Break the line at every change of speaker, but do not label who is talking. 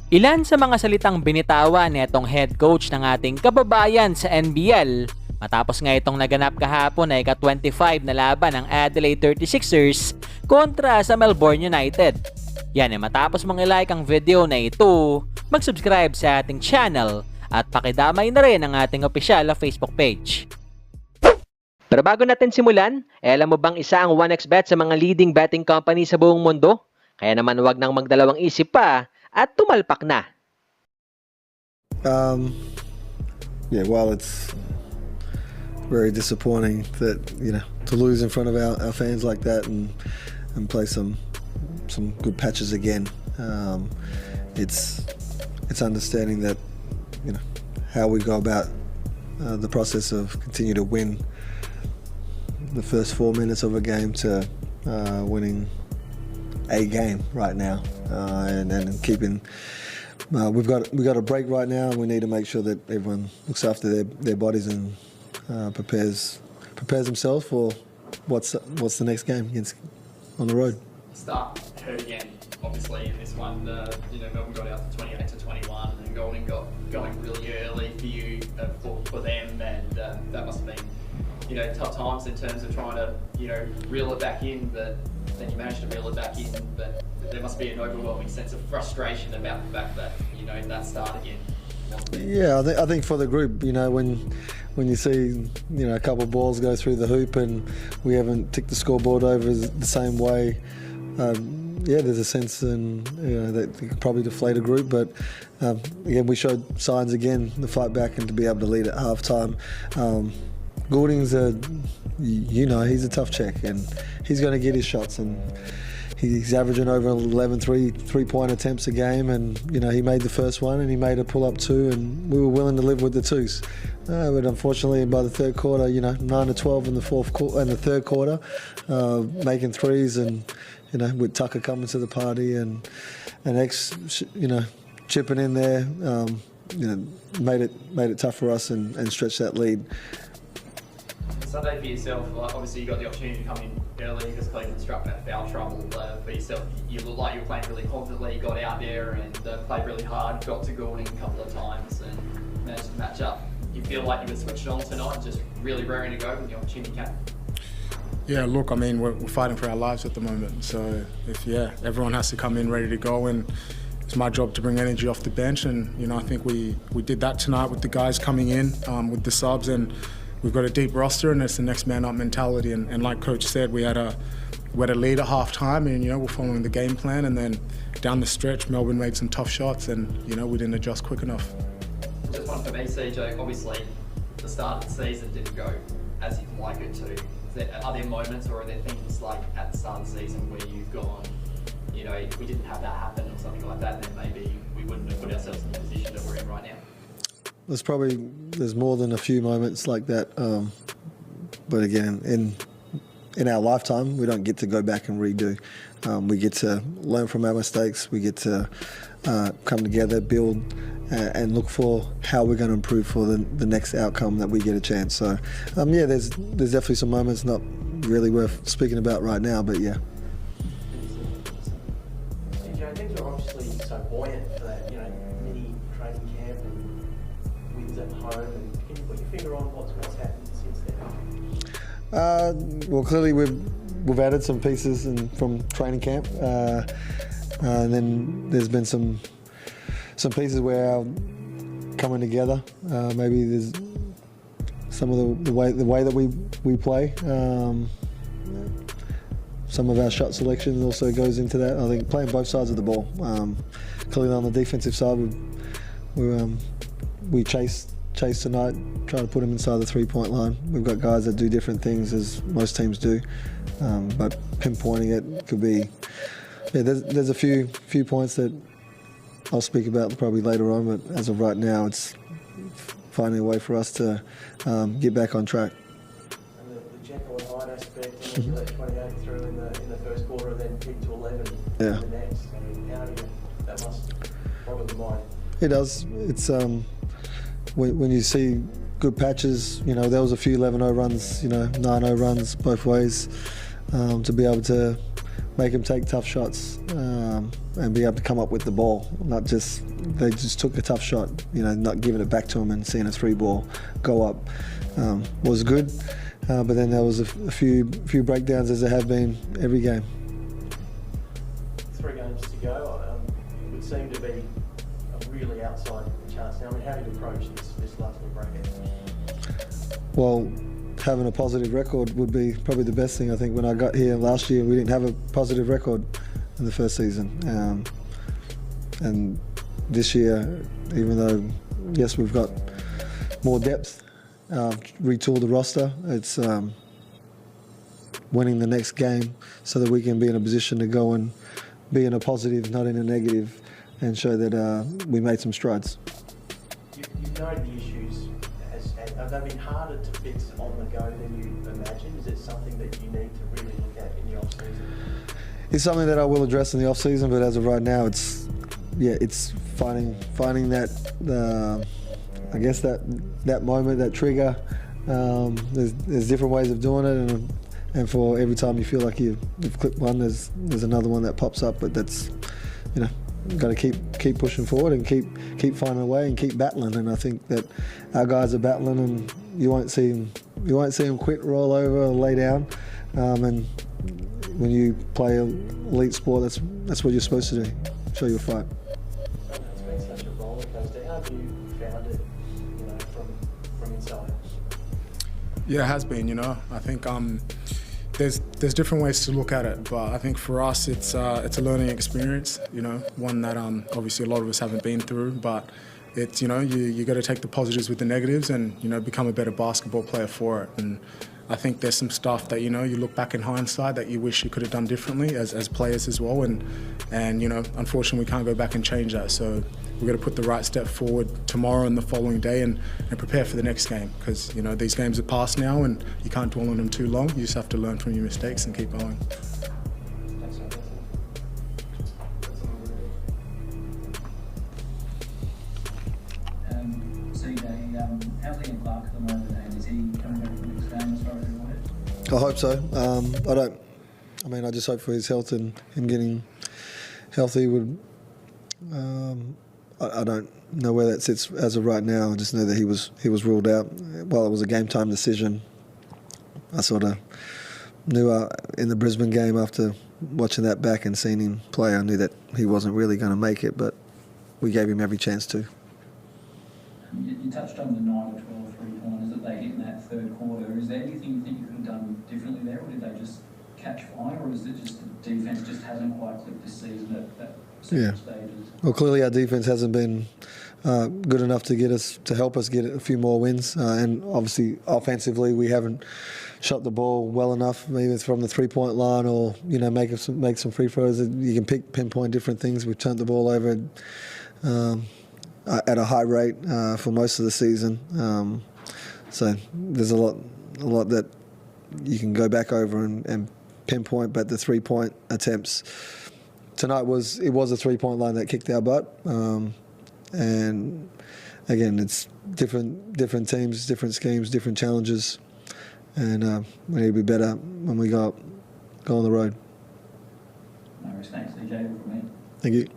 Ilan sa mga salitang binitawan nitong head coach ng ating kababayan sa NBL matapos nga itong naganap kahapon na ika-25 na laban ng Adelaide 36ers kontra sa Melbourne United. Yan ay matapos mong i-like ang video na ito, mag-subscribe sa ating channel at pakidamay na rin ang ating opisyal na Facebook page. Pero bago natin simulan, alam mo bang isa ang 1xBet sa mga leading betting company sa buong mundo? Kaya naman wag nang magdalawang isip pa at tumalpak na.
Yeah, while it's very disappointing that, to lose in front of our fans like that and play some good patches again, it's understanding that, how we go about the process of continue to win the first 4 minutes of a game to winning a game right now, and keeping. We've got a break right now, and we need to make sure that everyone looks after their bodies and prepares themselves for what's the next game on the road.
Start hurt again, obviously in this one. Melbourne got out to 28 to 21, and Golden got going really early for you, for them, and that must have been tough times in terms of trying to reel it back in, but then you managed to reel it back in, but there must be an overwhelming sense of frustration about the fact that that start again.
Yeah, I think for the group, when you see a couple of balls go through the hoop and we haven't ticked the scoreboard over the same way, there's a sense that it could probably deflate a group, but again we showed signs again to fight back and to be able to lead at halftime. Goulding's he's a tough check, and he's going to get his shots, and he's averaging over 11 three-point attempts a game, and he made the first one and he made a pull-up two, and we were willing to live with the twos. But unfortunately, by the third quarter, 9 to 12 in the third quarter, making threes, and with Tucker coming to the party and X, chipping in there, made it tough for us and stretch that lead.
Sunday for yourself, obviously you got the opportunity to come in early because Cleveland struck that foul trouble for yourself. You looked like you were playing really confidently, you got out there and played really hard, got to Goulding a couple of times and managed to match up. You feel like you were switched on tonight, just really raring to go when the opportunity came?
Yeah, look, I mean, we're fighting for our lives at the moment. So everyone has to come in ready to go, and it's my job to bring energy off the bench. And I think we did that tonight with the guys coming in, with the subs, and we've got a deep roster, and it's the next man up mentality. And like Coach said, we had a lead at half time, and we're following the game plan. And then down the stretch, Melbourne made some tough shots, and we didn't adjust quick enough.
Just one for me, CJ. Obviously, the start of the season didn't go as you'd like it to. Are there moments, or are there things like at the start of the season where you've gone, if we didn't have that happen or something like that, then maybe we wouldn't have put ourselves in the position that we're in right now?
There's more than a few moments like that, but again, in our lifetime, we don't get to go back and redo. We get to learn from our mistakes. We get to come together, build, and look for how we're going to improve for the next outcome that we get a chance. So, there's definitely some moments not really worth speaking about right now, but yeah.
CJ, things are obviously so buoyant for that, mini training camp and wins at home. And can you put your finger on what's happened since then?
Well, clearly we've added some pieces from training camp, and then there's been some pieces where are coming together. Maybe there's some of the way that we play. Some of our shot selection also goes into that. I think playing both sides of the ball. Clearly on the defensive side, we chase tonight, try to put them inside the three-point line. We've got guys that do different things as most teams do, but pinpointing it could be. Yeah, there's a few points that I'll speak about probably later on, but as of right now, it's finding a way for us to get back on track.
And the Jekyll and Hyde aspect, and you let 28 through in the first quarter, and then kick to 11 in the next. I mean, that must probably mind.
It does. It's when you see good patches, there was a few 11-0 runs, 9-0 runs both ways. To be able to make them take tough shots and be able to come up with the ball. Not just they just took a tough shot, not giving it back to them and seeing a 3-ball go up was good. But then there was a few breakdowns, as there have been every game.
3 games to go. It would seem to be a really outside chance now. I mean, how do you approach this last little bracket?
Well, having a positive record would be probably the best thing. I think when I got here last year, we didn't have a positive record in the first season. And this year, even though, yes, we've got more depth, retool the roster, it's winning the next game so that we can be in a position to go and be in a positive, not in a negative, and show that we made some strides.
You've known the issues. Have they been harder to fix on the go than you imagined? Is it something that you need to really look at in the off-season?
It's something that I will address in the off-season, but as of right now, it's finding that I guess that moment, that trigger. There's different ways of doing it, and for every time you feel like you've clipped one, there's another one that pops up. But that's got to keep pushing forward and keep finding a way and keep battling. And I think that our guys are battling, and you won't see them quit, roll over, or lay down. And when you play elite sport, that's what you're supposed to do. Show your fight.
It's been such a roller coaster. How have you found it, from inside?
Yeah, it has been. I think there's different ways to look at it, but I think for us it's a learning experience. One that obviously a lot of us haven't been through, but it's you got to take the positives with the negatives and become a better basketball player for it. And I think there's some stuff that you look back in hindsight that you wish you could have done differently as players as well, and unfortunately we can't go back and change that. So we've got to put the right step forward tomorrow and the following day and prepare for the next game, because these games are past now and you can't dwell on them too long. You just have to learn from your mistakes and keep going.
How's Ian Clark at the moment, and is he coming back for the next game as far as you're aware?
I hope so. I just hope for his health and him getting healthy would. I don't know where that sits as of right now. I just know that he was ruled out. While it was a game time decision, I sort of knew in the Brisbane game, after watching that back and seeing him play, I knew that he wasn't really going to make it, but we gave him every chance to.
You touched on the 9 or 12 3-pointers that they hit in that third quarter. Is there anything you think you could have done differently there, or did they just catch fire, or is it just the defence just hasn't quite clicked this season at certain stages?
Well, clearly our defence hasn't been good enough to help us get a few more wins, and obviously offensively we haven't shot the ball well enough, either from the 3-point line or make some free throws. You can pinpoint different things. We've turned the ball over at a high rate for most of the season. So there's a lot that you can go back over and pinpoint, but the 3-point attempts tonight was a 3-point line that kicked our butt. And again, it's different teams, different schemes, different challenges, and we need to be better when we go on the road.
No, thanks, DJ, for me.
Thank you.